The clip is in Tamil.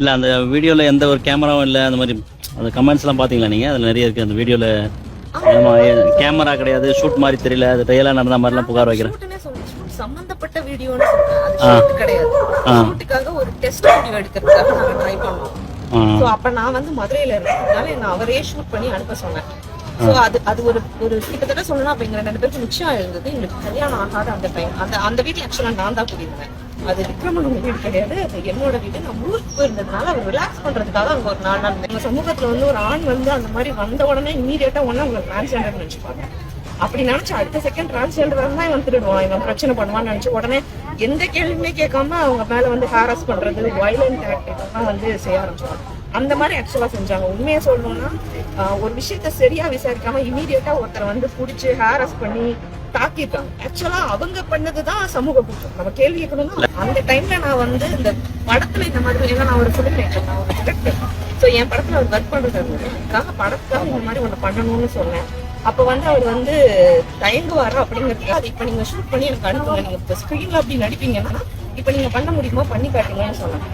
இல்லை அந்த வீடியோவில் எந்த ஒரு கேமராவும் இல்லை, அந்த மாதிரி அந்த கமெண்ட்ஸ்லாம் பார்த்தீங்களா நீங்கள்? அதில் நிறைய இருக்குது அந்த வீடியோவில். கேமரா கிடையாது, ஷூட் மாதிரி தெரியல, அது ரியலாக நடந்த மாதிரிலாம் புகார் வைக்கிறேன். சம்பந்தப்பட்ட வீடியோன்னு சொல்றேன், அது ஷூட் கிடையாது. ஷூட்டுக்காக ஒரு டெஸ்ட் வீடியோ எடுக்கிறதுக்காக நாங்கள் ட்ரை பண்ணோம். ஸோ அப்போ நான் வந்து மதுரையில் இருந்ததுனால என்ன அவரே ஷூட் பண்ணி அனுப்ப சொன்னேன். ஸோ அது ஒரு கிட்டத்தட்ட சொல்லணும். அப்போ எங்கள் 2 பேருக்கு நிச்சயம் இருந்தது. எங்களுக்கு கல்யாணம் ஆகாத அந்த டைம். அந்த வீட்டில் ஆக்சுவலாக நான் தான் கூட்டியிருந்தேன். அது விக்ரமனோட வீடு கிடையாது, அது என்னோட வீடு. நான் ஊருக்கு போயிருந்ததுனால அவர் ரிலாக்ஸ் பண்றதுக்காக அங்கே ஒரு 4 நாள் எங்கள் சமூகத்தில் வந்து ஒரு ஆண் வந்து அந்த மாதிரி வந்த உடனே இமீடியட்டா ஒன்று அவங்க டிரான்ஸ்ஜெண்டர் நினைச்சுப்பாங்க. அப்படி நினைச்சு அடுத்த செகண்ட் டிரான்ஸ்ஜெண்டர் தான் இவன் திருடுவான், இவன் பிரச்சனை பண்ணுவான்னு நினைச்சு உடனே எந்த கேள்வியுமே கேட்காம அவங்க மேல வந்து ஹாரஸ் பண்றது, வயலண்ட் ஆக்ட் இதெல்லாம் வந்து செய்ய ஆரம்பிச்சாங்க. அந்த மாதிரி ஆக்சுவலா செஞ்சாங்க. உண்மையை சொல்லணும்னா ஒரு விஷயத்த சரியா விசாரிக்காம இமீடியட்டா ஒருத்தரை வந்து பிடிச்சி ஹாரஸ் பண்ணி தாக்கிட்டாங்க. ஆக்சுவலா அவங்க பண்ணதுதான் சமூக குற்றம். நம்ம கேள்வி கேட்கணும்னா அந்த டைம்ல நான் வந்து இந்த படத்துல இந்த மாதிரி, ஏன்னா நான் ஒரு ஃபிலிம் மேக்கர், நான் ஒரு டிரெக்டர். ஸோ என் படத்துல அவர் ஒர்க் பண்றது இருந்ததுக்காக படத்துக்காக இந்த மாதிரி ஒன்று பண்ணணும்னு சொன்னேன். அப்போ வந்து அவர் வந்து தயங்குவாரா அப்படிங்கிறது. அது இப்போ நீங்க ஷூட் பண்ணி எனக்கு அனுப்புங்க, நீங்க இப்போ ஸ்க்ரீன்ல அப்படி நடிப்பீங்கன்னா இப்போ நீங்க பண்ண முடியுமா பண்ணி காட்டுங்கன்னு சொன்னேன்.